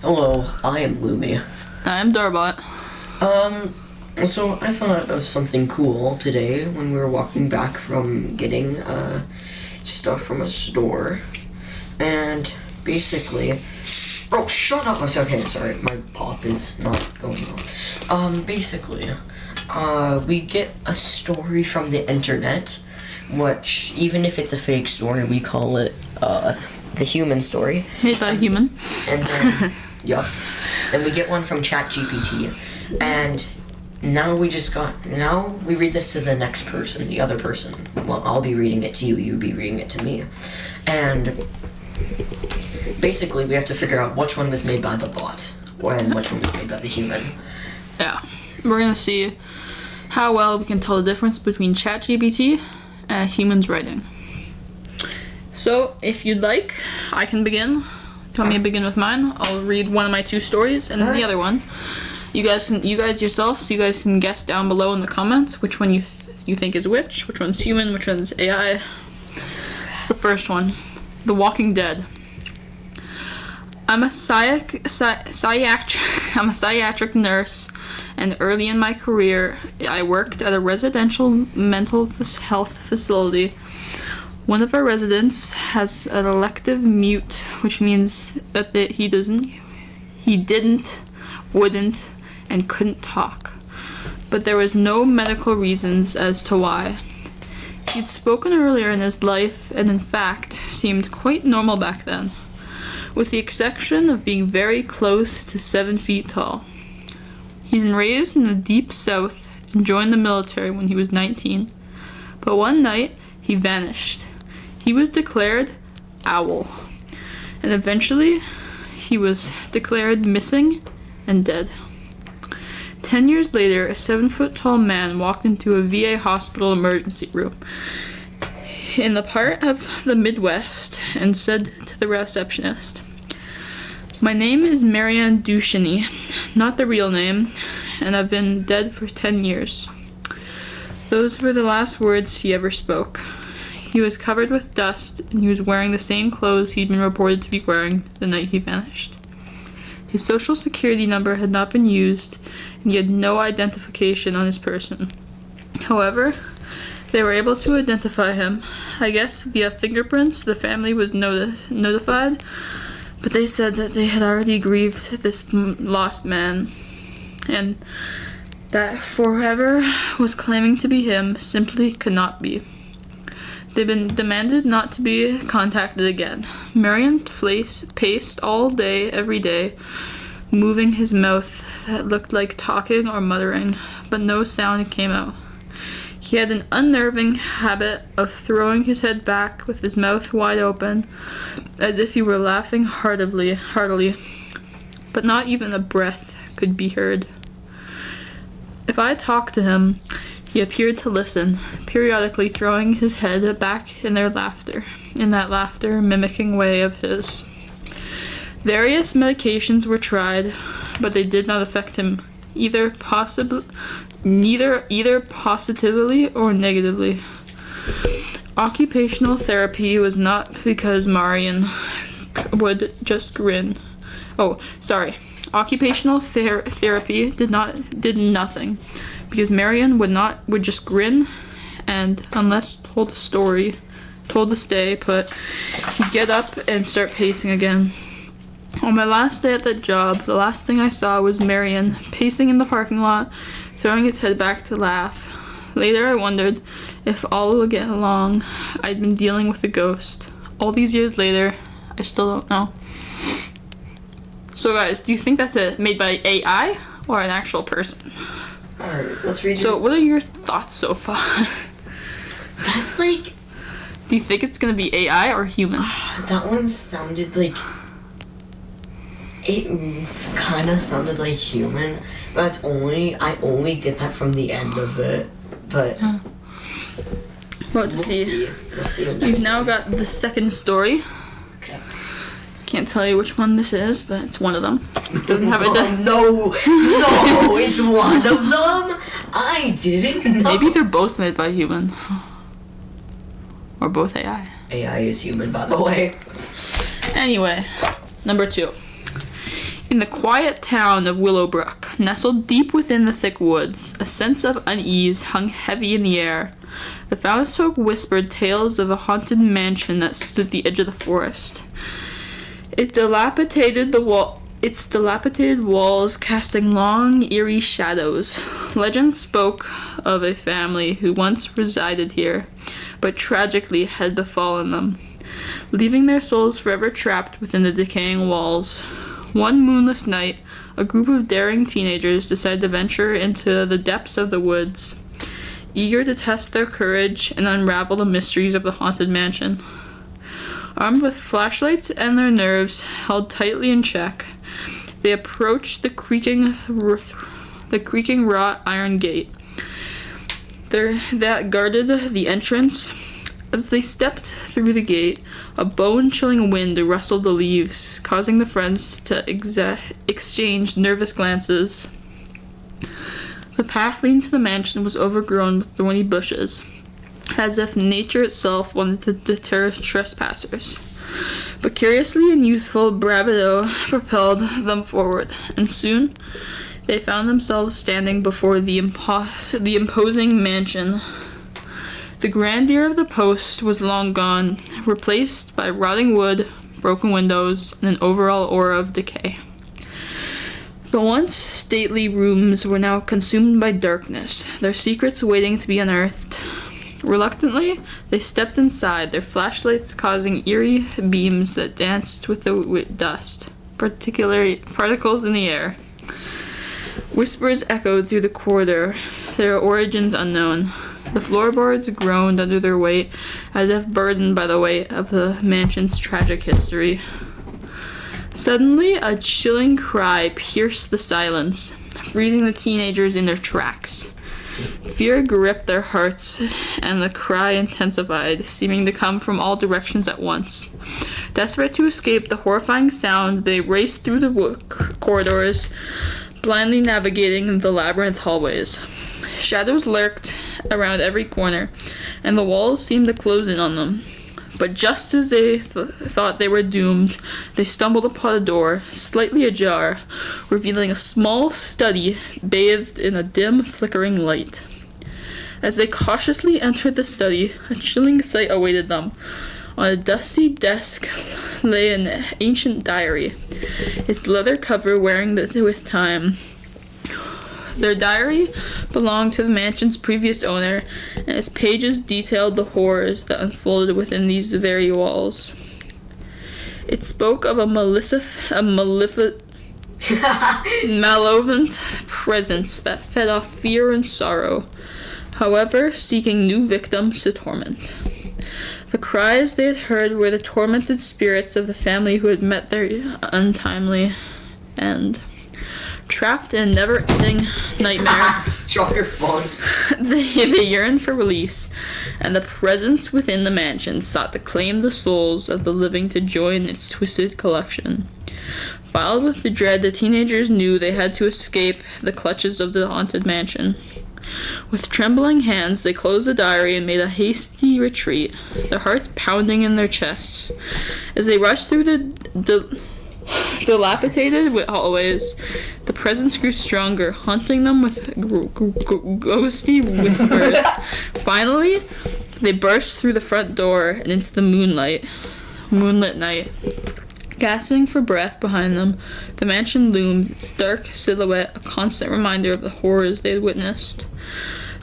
Hello, I am Loomy. I'm Darbot. So I thought of something cool today when we were walking back from getting, stuff from a store. And basically... Oh, shut up! Okay, sorry, my pop is not going well. Basically, we get a story from the internet, which, even if it's a fake story, we call it, the human story. Made by a human. And then, yup. Then we get one from ChatGPT. And now we read this to the next person, the other person. Well, I'll be reading it to you, you'd be reading it to me. And basically we have to figure out which one was made by the bot, and which one was made by the human. Yeah. We're gonna see how well we can tell the difference between ChatGPT and a human's writing. So, if you'd like, I can begin. Do you want me to begin with mine? I'll read one of my two stories and then the other one. You guys yourself, so you guys can guess down below in the comments which one you think is which one's human, which one's AI. The first one, The Walking Dead. I'm a psychiatric nurse, and early in my career, I worked at a residential mental health facility. One of our residents has an elective mute, which means that he didn't, wouldn't, and couldn't talk. But there was no medical reasons as to why. He'd spoken earlier in his life, and in fact, seemed quite normal back then, with the exception of being very close to 7 feet tall. He'd been raised in the deep south and joined the military when he was 19. But one night, he vanished. He was declared owl, and eventually he was declared missing and dead. 10 years later, a 7-foot-tall man walked into a VA hospital emergency room in the part of the Midwest and said to the receptionist, "My name is Marianne Ducheny, not the real name, and I've been dead for 10 years. Those were the last words he ever spoke. He was covered with dust, and he was wearing the same clothes he'd been reported to be wearing the night he vanished. His social security number had not been used, and he had no identification on his person. However, they were able to identify him. I guess via fingerprints, the family was notified, but they said that they had already grieved this lost man, and that whoever was claiming to be him simply could not be. They've been demanded not to be contacted again. Marion paced all day, every day, moving his mouth that looked like talking or muttering, but no sound came out. He had an unnerving habit of throwing his head back with his mouth wide open, as if he were laughing heartily, but not even a breath could be heard. If I talked to him, he appeared to listen, periodically throwing his head back in that laughter mimicking way of his. Various medications were tried, but they did not affect him either positively or negatively. Occupational therapy was not because Marion would just grin. Occupational therapy did nothing, because Marion would just grin, and unless told to stay put, he'd get up and start pacing again. On my last day at that job, the last thing I saw was Marion pacing in the parking lot, throwing his head back to laugh. Later I wondered if all along I'd been dealing with a ghost. All these years later, I still don't know. So guys, do you think that's made by AI or an actual person? Alright, let's read it. So what are your thoughts so far? That's like... Do you think it's gonna be AI or human? That one sounded like... It kind of sounded like human, but I only get that from the end of it, but... We'll see. We'll see. We've now got the second story. Okay. Can't tell you which one this is, but it's one of them. It doesn't have it. No, it's one of them. I didn't know. Maybe they're both made by human, or both AI. AI is human, by the way. Anyway, number 2. In the quiet town of Willowbrook, nestled deep within the thick woods, a sense of unease hung heavy in the air. The townsfolk whispered tales of a haunted mansion that stood at the edge of the forest. Its dilapidated walls casting long, eerie shadows. Legend spoke of a family who once resided here, but tragically had befallen them, leaving their souls forever trapped within the decaying walls. One moonless night, a group of daring teenagers decided to venture into the depths of the woods, eager to test their courage and unravel the mysteries of the haunted mansion. Armed with flashlights and their nerves held tightly in check, they approached the creaking wrought iron gate that guarded the entrance. As they stepped through the gate, a bone-chilling wind rustled the leaves, causing the friends to exchange nervous glances. The path leading to the mansion was overgrown with thorny bushes, as if nature itself wanted to deter trespassers. But curiously and youthful bravado propelled them forward, and soon they found themselves standing before the imposing mansion. The grandeur of the post was long gone, replaced by rotting wood, broken windows, and an overall aura of decay. The once stately rooms were now consumed by darkness, their secrets waiting to be unearthed. Reluctantly, they stepped inside, their flashlights causing eerie beams that danced with the dust, particularly particles in the air. Whispers echoed through the corridor, their origins unknown. The floorboards groaned under their weight, as if burdened by the weight of the mansion's tragic history. Suddenly, a chilling cry pierced the silence, freezing the teenagers in their tracks. Fear gripped their hearts, and the cry intensified, seeming to come from all directions at once. Desperate to escape the horrifying sound, they raced through the corridors, blindly navigating the labyrinth hallways. Shadows lurked around every corner, and the walls seemed to close in on them. But just as they thought they were doomed, they stumbled upon a door, slightly ajar, revealing a small study bathed in a dim, flickering light. As they cautiously entered the study, a chilling sight awaited them. On a dusty desk lay an ancient diary, its leather cover wearing with time. Their diary belonged to the mansion's previous owner, and its pages detailed the horrors that unfolded within these very walls. It spoke of a malevolent presence that fed off fear and sorrow, however, seeking new victims to torment. The cries they had heard were the tormented spirits of the family who had met their untimely end. Trapped in a never-ending nightmare, they yearned for release, and the presence within the mansion sought to claim the souls of the living to join its twisted collection. Filled with the dread, the teenagers knew they had to escape the clutches of the haunted mansion. With trembling hands, they closed the diary and made a hasty retreat, their hearts pounding in their chests. As they rushed through the dilapidated hallways, the presence grew stronger, haunting them with ghostly whispers. Finally, they burst through the front door and into the moonlit night. Gasping for breath behind them, the mansion loomed, its dark silhouette a constant reminder of the horrors they had witnessed.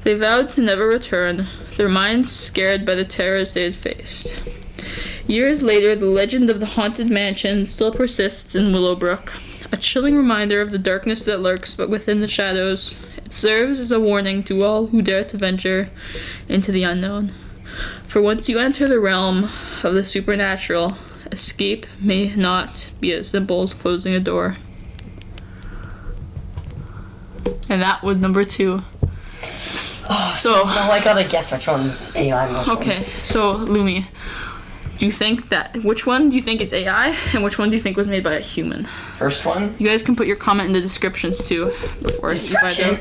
They vowed to never return, their minds scared by the terrors they had faced. Years later, the legend of the haunted mansion still persists in Willowbrook, a chilling reminder of the darkness that lurks within the shadows. It serves as a warning to all who dare to venture into the unknown. For once you enter the realm of the supernatural, escape may not be as simple as closing a door. And that was number 2. Oh, so now I gotta guess which one's AI and which okay, so Loomy, which one do you think is AI and which one do you think was made by a human? First one? You guys can put your comment in the descriptions too before Description?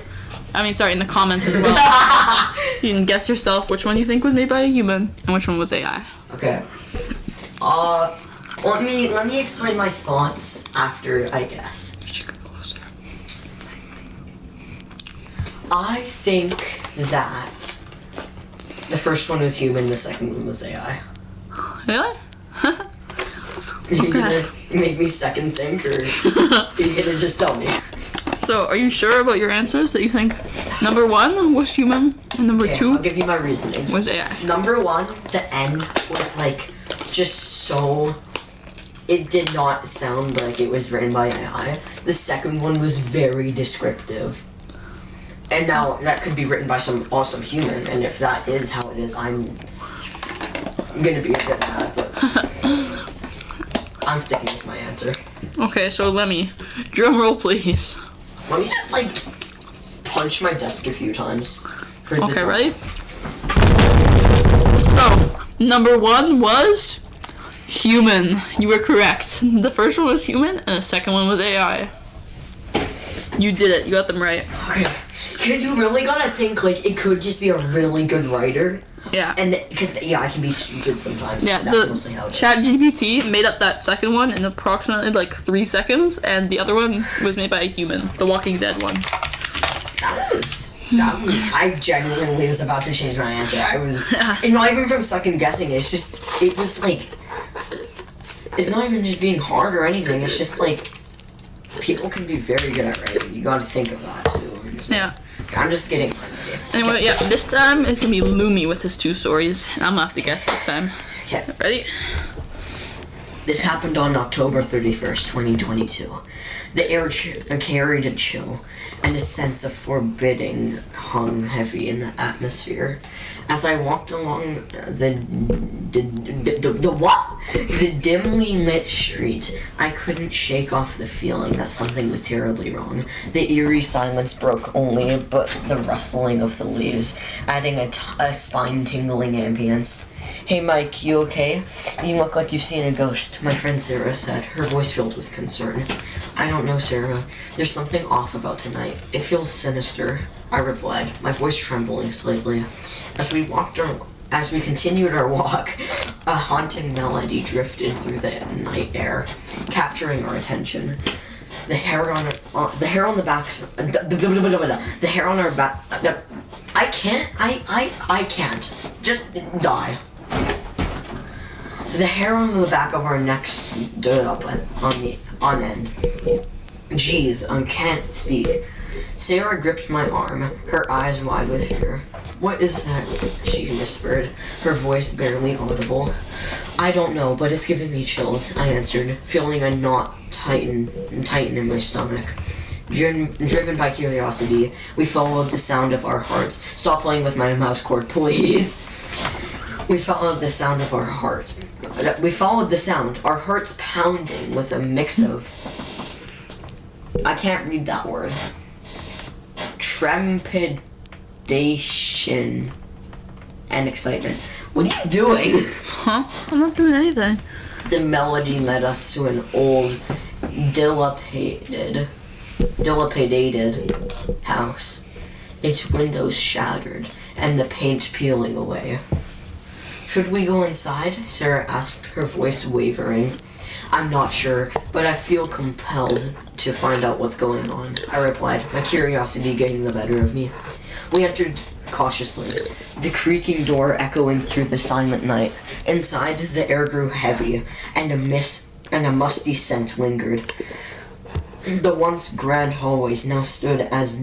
in the comments as well. You can guess yourself which one you think was made by a human and which one was AI. Okay. Let me explain my thoughts after I guess. Closer. I think that the first one was human, the second one was AI. Really? You gonna make me second think, or are you gonna just tell me? So, are you sure about your answers that you think number 1 was human and number 2 I'll give you my reasonings. was AI? Number 1, the end was like just so. It did not sound like it was written by AI. The second one was very descriptive. And now that could be written by some awesome human, and if that is how it is, I'm gonna be a bit mad, but I'm sticking with my answer. Okay, so Lemmy, drum roll please. Let me just like punch my desk a few times. For Okay, ready? So, number 1 was human. You were correct. The first one was human, and the second one was AI. You did it. You got them right. Okay. Because you really gotta think, like, it could just be a really good writer. Yeah. And because the AI can be stupid sometimes. Yeah, That's mostly how it is. ChatGPT made up that second one in approximately like 3 seconds, and the other one was made by a human, the Walking Dead one. I genuinely was about to change my answer. I was, and not even from second guessing, it was like, it's not even just being hard or anything, it's just like, people can be very good at writing. You gotta think of that too. Yeah. I'm just getting ready. Anyway, yeah, this time it's gonna be Loomy with his 2 stories, and I'm gonna have to guess this time. Okay. Ready? This happened on October 31st, 2022. The air carried a chill, and a sense of forbidding hung heavy in the atmosphere. As I walked along the dimly lit street, I couldn't shake off the feeling that something was terribly wrong. The eerie silence broke only but the rustling of the leaves, adding a spine-tingling ambience. "Hey Mike, you okay? You look like you've seen a ghost," my friend Sarah said, her voice filled with concern. "I don't know, Sarah. There's something off about tonight. It feels sinister," I replied, my voice trembling slightly. As we continued our walk, a haunting melody drifted through the night air, capturing our attention. The hair on our back. I can't. Just die. The hair on the back of our necks stood up on end. Jeez, I can't speak. Sarah gripped my arm, her eyes wide with fear. "What is that?" she whispered, her voice barely audible. "I don't know, but it's giving me chills," I answered, feeling a knot tighten in my stomach. Driven by curiosity, we followed the sound of our hearts. Stop playing with my mouse cord, please. We followed the sound of our hearts. Our hearts pounding with a mix of... I can't read that word. Trepidation and excitement. What are you doing? Huh? I'm not doing anything. The melody led us to an old, dilapidated house. Its windows shattered and the paint peeling away. "Should we go inside?" Sarah asked, her voice wavering. "I'm not sure, but I feel compelled to find out what's going on," I replied, my curiosity getting the better of me. We entered cautiously, the creaking door echoing through the silent night. Inside, the air grew heavy, and a musty scent lingered. The once grand hallways now stood as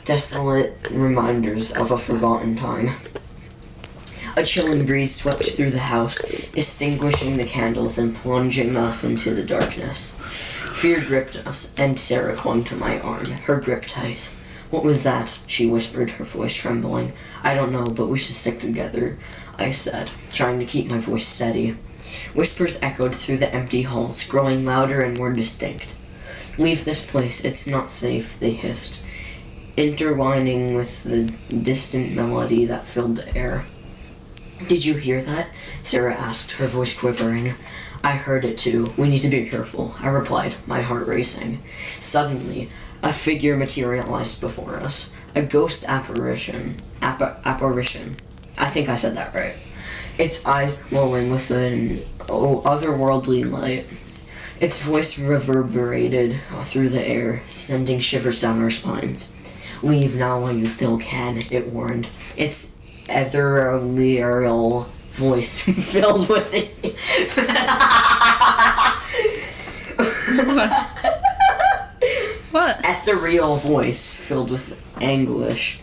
desolate reminders of a forgotten time. A chilling breeze swept through the house, extinguishing the candles and plunging us into the darkness. Fear gripped us, and Sarah clung to my arm, her grip tight. "What was that?" she whispered, her voice trembling. "I don't know, but we should stick together," I said, trying to keep my voice steady. Whispers echoed through the empty halls, growing louder and more distinct. "Leave this place, it's not safe," they hissed, intertwining with the distant melody that filled the air. "Did you hear that?" Sarah asked, her voice quivering. "I heard it too. We need to be careful," I replied, my heart racing. Suddenly, a figure materialized before us. A ghost apparition. I think I said that right. its eyes glowing with an otherworldly light. Its voice reverberated through the air, sending shivers down our spines. "Leave now while you still can," it warned. Its ethereal voice filled with What? Ethereal voice filled with anguish.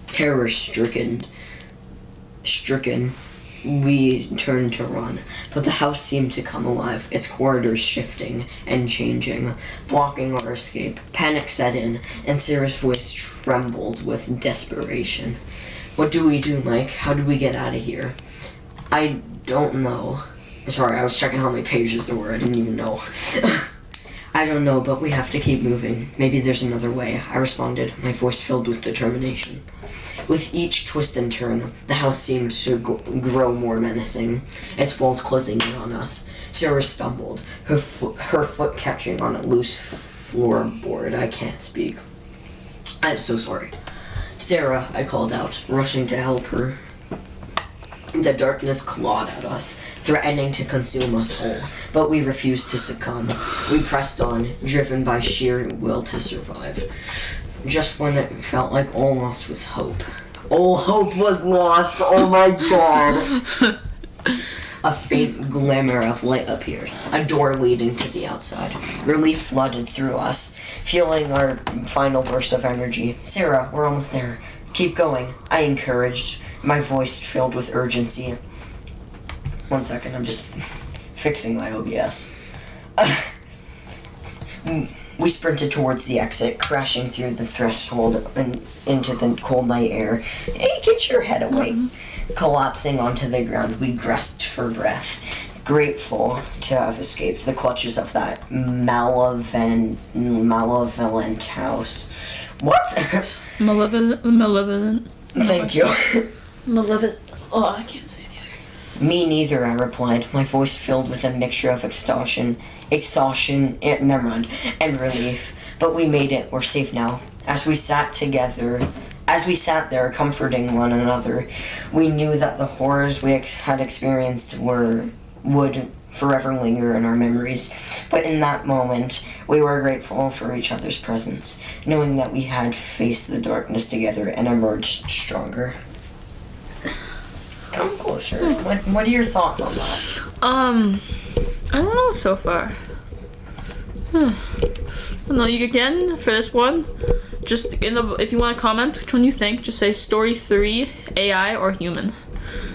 Terror stricken, we turned to run, but the house seemed to come alive, its corridors shifting and changing, blocking our escape. Panic set in, and Sarah's voice trembled with desperation. "What do we do, Mike? How do we get out of here?" "I don't know." Sorry, I was checking how many pages there were. I didn't even know. "I don't know, but we have to keep moving. Maybe there's another way," I responded, my voice filled with determination. With each twist and turn, the house seemed to grow more menacing, its walls closing in on us. Sarah stumbled, her foot catching on a loose floorboard. I can't speak. "I'm so sorry." "Sarah," I called out, rushing to help her. The darkness clawed at us, threatening to consume us whole, but we refused to succumb. We pressed on, driven by sheer will to survive. Just when it felt like all lost was hope. All hope was lost, oh my god! A faint glimmer of light appeared, a door leading to the outside. Relief flooded through us, fueling our final burst of energy. "Sarah, we're almost there. Keep going," I encouraged, my voice filled with urgency. 1 second, I'm just fixing my OBS. We sprinted towards the exit, crashing through the threshold and into the cold night air. "Hey, get your head away." Collapsing onto the ground, we grasped for breath, grateful to have escaped the clutches of that malevolent house. What? Malevolent. Thank you. Malevolent. Oh, I can't say the other. "Me neither," I replied, my voice filled with a mixture of exhaustion, and relief. But we made it. We're safe now. As we sat there comforting one another, we knew that the horrors we had experienced would forever linger in our memories. But in that moment, we were grateful for each other's presence, knowing that we had faced the darkness together and emerged stronger. Come closer. What are your thoughts on that? I don't know so far. No, you can for this one. Just if you want to comment which one you think, just say story 3, AI or human.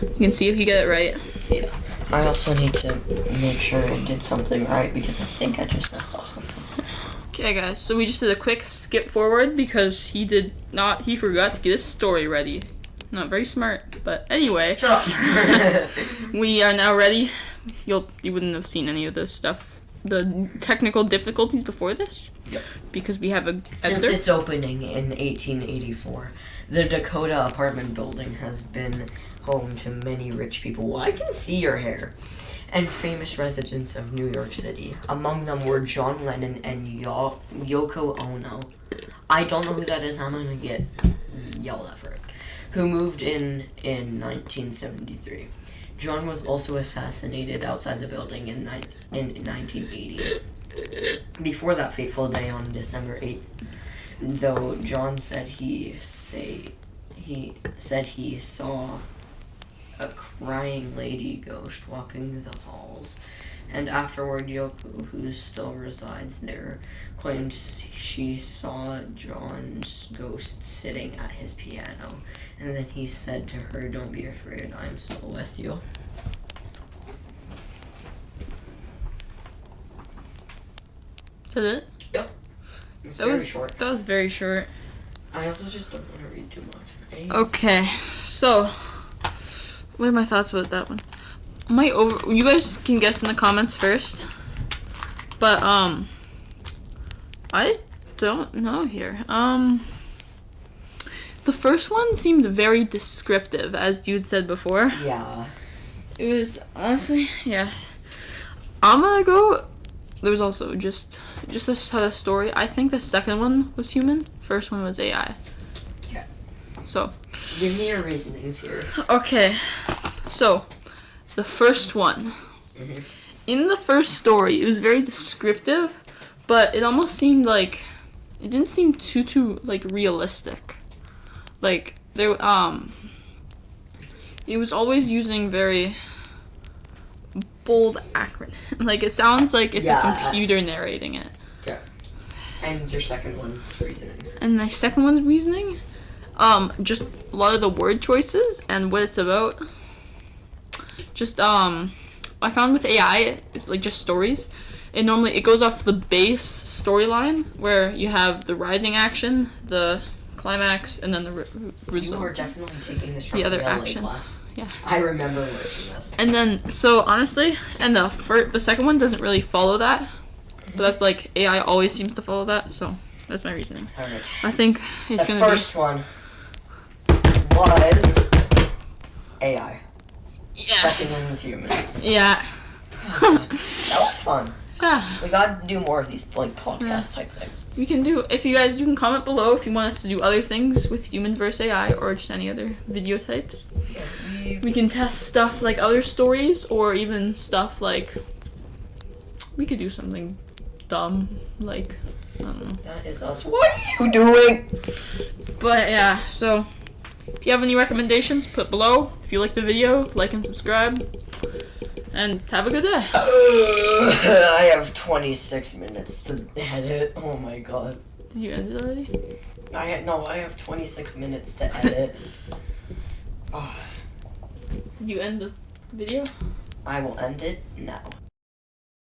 You can see if you get it right. Yeah. I also need to make sure I did something right because I think I just messed up something. Okay, guys. So we just did a quick skip forward because he forgot to get his story ready. Not very smart, but anyway. Shut up. We are now ready. You wouldn't have seen any of this stuff. The technical difficulties before this. Yep. Because we have a Since its opening in 1884, the Dakota apartment building has been home to many rich people. Well, I can see your hair. And famous residents of New York City. Among them were John Lennon and Yoko Ono. I don't know who that is. I'm gonna get yelled at for it. Who moved in 1973. John was also assassinated outside the building in 1980. Before that fateful day on December 8th, though John said he saw a crying lady ghost walking the halls, and afterward Yoko, who still resides there, claimed she saw John's ghost sitting at his piano, and then he said to her, "Don't be afraid, I'm still with you." Is that it? Yep. That was short. That was very short. I also just don't want to read too much. Okay, so what are my thoughts about that one? You guys can guess in the comments first. But I don't know here. The first one seemed very descriptive, as you'd said before. Yeah. It was honestly, yeah. I'm gonna go. There was also just a story. I think the second one was human. First one was AI. Okay. So. Give me your reasonings here. Okay. So, the first one. Mhm. In the first story, it was very descriptive, but it almost seemed like it didn't seem too like realistic. Like there it was always using very bold acronym. Like it sounds like it's a computer narrating it. Yeah. And your second one's reasoning. And my second one's reasoning, just a lot of the word choices and what it's about. Just I found with AI, like just stories, it goes off the base storyline where you have the rising action, the climax, and then the result. You were definitely taking this from The other LA action. class. Yeah. I remember learning this. And then, so honestly, and the second one doesn't really follow that, but that's like AI always seems to follow that. So that's my reasoning. All right. I think it's The gonna first one was AI. Yes. Second one was human. Yeah. That was fun. Yeah. We gotta do more of these like podcast type things. We can do, if you guys, you can comment below if you want us to do other things with human versus AI or just any other video types. Yeah, We can test stuff like other stories or even stuff like, we could do something dumb, like, I don't know. that is us. What are you doing? But yeah, so if you have any recommendations, put below. If you like the video, like and subscribe. And have a good day. I have 26 minutes to edit. Oh my god. Did you end it already? I have 26 minutes to edit. Oh, Did you end the video? I will end it now.